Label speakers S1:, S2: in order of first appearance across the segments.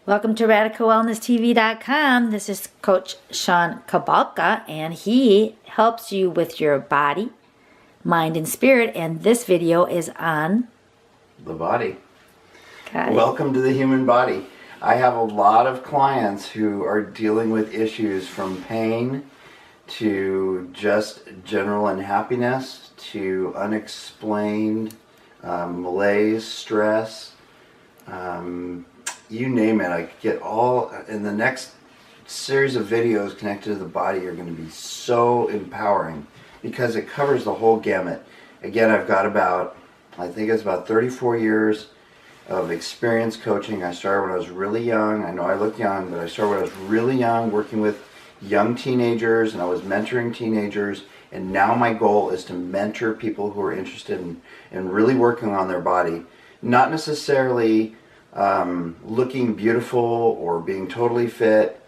S1: Welcome to radicalwellnesstv.com. This is Coach Sean Cabalka, and he helps you with your body, mind, and spirit. And this video is on
S2: the body.
S1: Got it.
S2: Welcome to the human body. I have a lot of clients who are dealing with issues from pain to just general unhappiness to unexplained malaise, stress, you name it. I get all, in the next series of videos connected to the body are going to be so empowering because it covers the whole gamut. Again, I've got I think it's about 34 years of experience coaching. I started when I was really young. I know I look young, but I started when I was really young, working with young teenagers, and I was mentoring teenagers. And now my goal is to mentor people who are interested in really working on their body, not necessarily looking beautiful or being totally fit,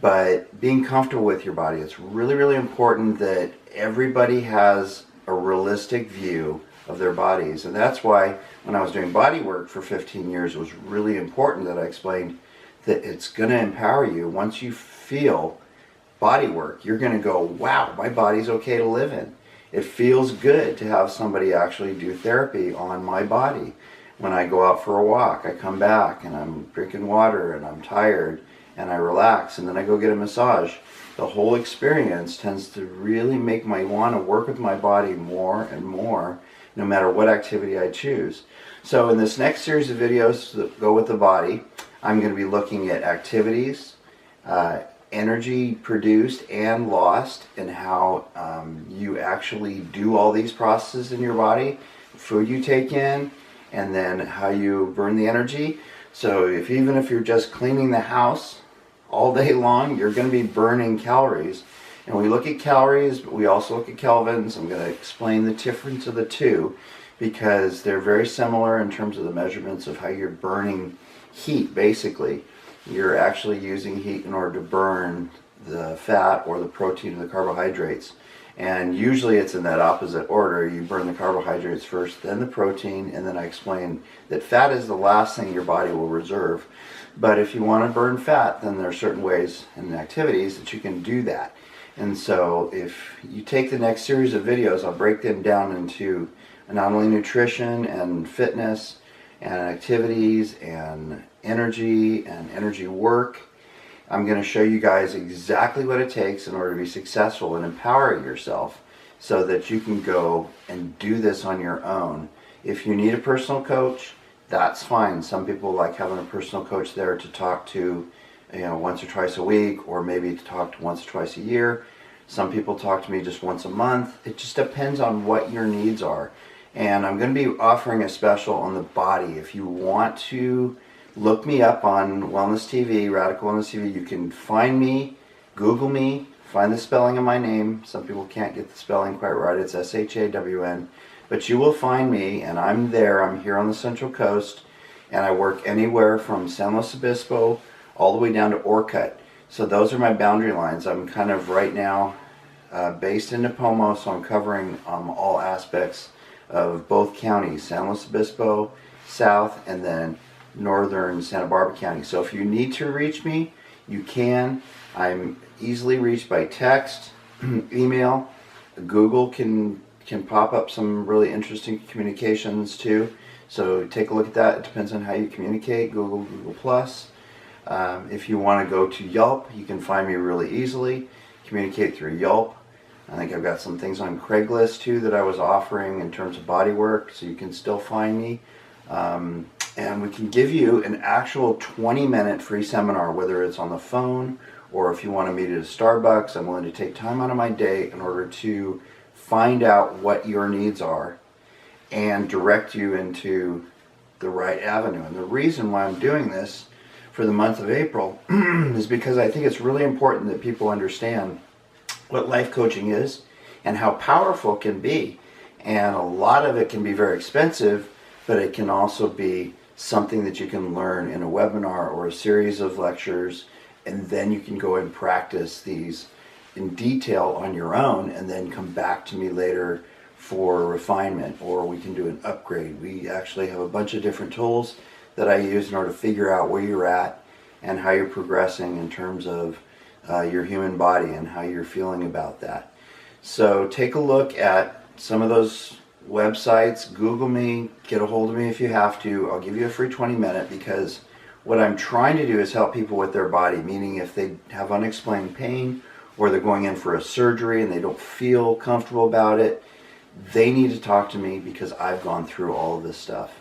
S2: but being comfortable with your body. It's really, really important that everybody has a realistic view of their bodies. And that's why when I was doing body work for 15 years, it was really important that I explained that it's going to empower you. Once you feel body work, you're going to go, wow, my body's okay to live in. It feels good to have somebody actually do therapy on my body. When I go out for a walk, I come back and I'm drinking water and I'm tired and I relax and then I go get a massage. The whole experience tends to really make me want to work with my body more and more, no matter what activity I choose. So in this next series of videos that go with the body, I'm going to be looking at activities, energy produced and lost, and how you actually do all these processes in your body, food you take in, and then how you burn the energy. So even if you're just cleaning the house all day long, you're going to be burning calories. And we look at calories, but we also look at kelvins. I'm going to explain the difference of the two because they're very similar in terms of the measurements of how you're burning heat. Basically, you're actually using heat in order to burn the fat or the protein or the carbohydrates. And usually it's in that opposite order. You burn the carbohydrates first, then the protein, and then I explain that fat is the last thing your body will reserve. But if you want to burn fat, then there are certain ways and activities that you can do that. And so if you take the next series of videos, I'll break them down into not only nutrition and fitness and activities and energy work. I'm going to show you guys exactly what it takes in order to be successful and empower yourself so that you can go and do this on your own. If you need a personal coach, that's fine. Some people like having a personal coach there to talk to, once or twice a week, or maybe to talk to once or twice a year. Some people talk to me just once a month. It just depends on what your needs are. And I'm going to be offering a special on the body. If you want to look me up on Wellness TV, Radical Wellness TV. You can find me, Google me, find the spelling of my name. Some people can't get the spelling quite right. It's S-H-A-W-N. But you will find me, and I'm there. I'm here on the Central Coast, and I work anywhere from San Luis Obispo all the way down to Orcutt. So those are my boundary lines. I'm kind of right now based in Nipomo, so I'm covering all aspects of both counties, San Luis Obispo, South, and then northern Santa Barbara County. So if you need to reach me, you can. I'm easily reached by text, email. Google can pop up some really interesting communications too. So take a look at that. It depends on how you communicate. Google Plus. If you want to go to Yelp, you can find me really easily. Communicate through Yelp. I think I've got some things on Craigslist too that I was offering in terms of body work, so you can still find me. And we can give you an actual 20-minute free seminar, whether it's on the phone or if you want to meet at a Starbucks. I'm willing to take time out of my day in order to find out what your needs are and direct you into the right avenue. And the reason why I'm doing this for the month of April is because I think it's really important that people understand what life coaching is and how powerful it can be. And a lot of it can be very expensive, but it can also be something that you can learn in a webinar or a series of lectures, and then you can go and practice these in detail on your own and then come back to me later for refinement, or we can do an upgrade. We actually have a bunch of different tools that I use in order to figure out where you're at and how you're progressing in terms of your human body and how you're feeling about that. So take a look at some of those websites. Google me, get a hold of me if you have to. I'll give you a free 20-minute, because what I'm trying to do is help people with their body, meaning if they have unexplained pain or they're going in for a surgery and they don't feel comfortable about it, they need to talk to me, because I've gone through all of this stuff.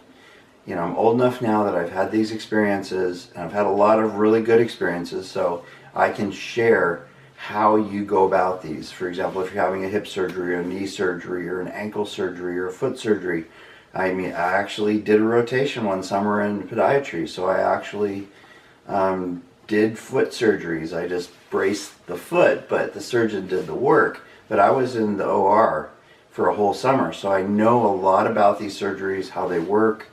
S2: You know, I'm old enough now that I've had these experiences, and I've had a lot of really good experiences, so I can share how you go about these. For example, if you're having a hip surgery or a knee surgery or an ankle surgery or a foot surgery. I mean, I actually did a rotation one summer in podiatry, so I actually did foot surgeries. I just braced the foot, but the surgeon did the work. But I was in the OR for a whole summer, so I know a lot about these surgeries, how they work,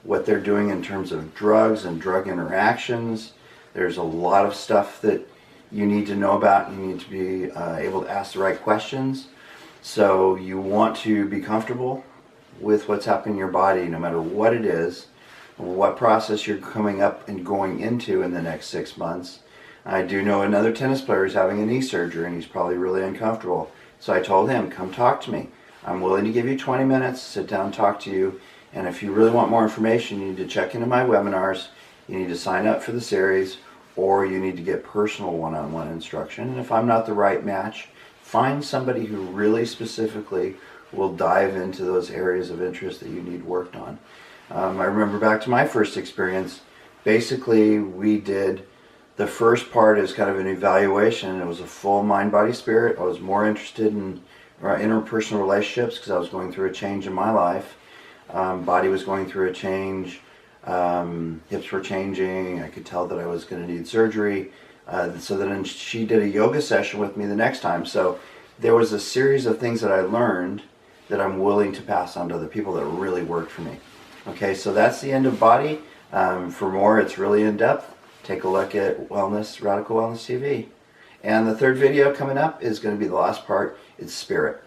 S2: what they're doing in terms of drugs and drug interactions. There's a lot of stuff that you need to know about. You need to be able to ask the right questions. So you want to be comfortable with what's happening in your body, no matter what it is, what process you're coming up and going into in the next 6 months. I do know another tennis player is having a knee surgery, and he's probably really uncomfortable. So I told him, come talk to me. I'm willing to give you 20 minutes, sit down and talk to you. And if you really want more information, you need to check into my webinars. You need to sign up for the series, or you need to get personal one-on-one instruction. And if I'm not the right match, find somebody who really specifically will dive into those areas of interest that you need worked on. I remember back to my first experience. Basically, we did the first part is kind of an evaluation. It was a full mind, body, spirit. I was more interested in interpersonal relationships because I was going through a change in my life. Body was going through a change. Hips were changing. I could tell that I was going to need surgery. So then she did a yoga session with me the next time. So there was a series of things that I learned that I'm willing to pass on to other people that really worked for me. Okay, so that's the end of body. For more, it's really in depth. Take a look at Wellness, Radical Wellness TV. And the third video coming up is going to be the last part. It's spirit.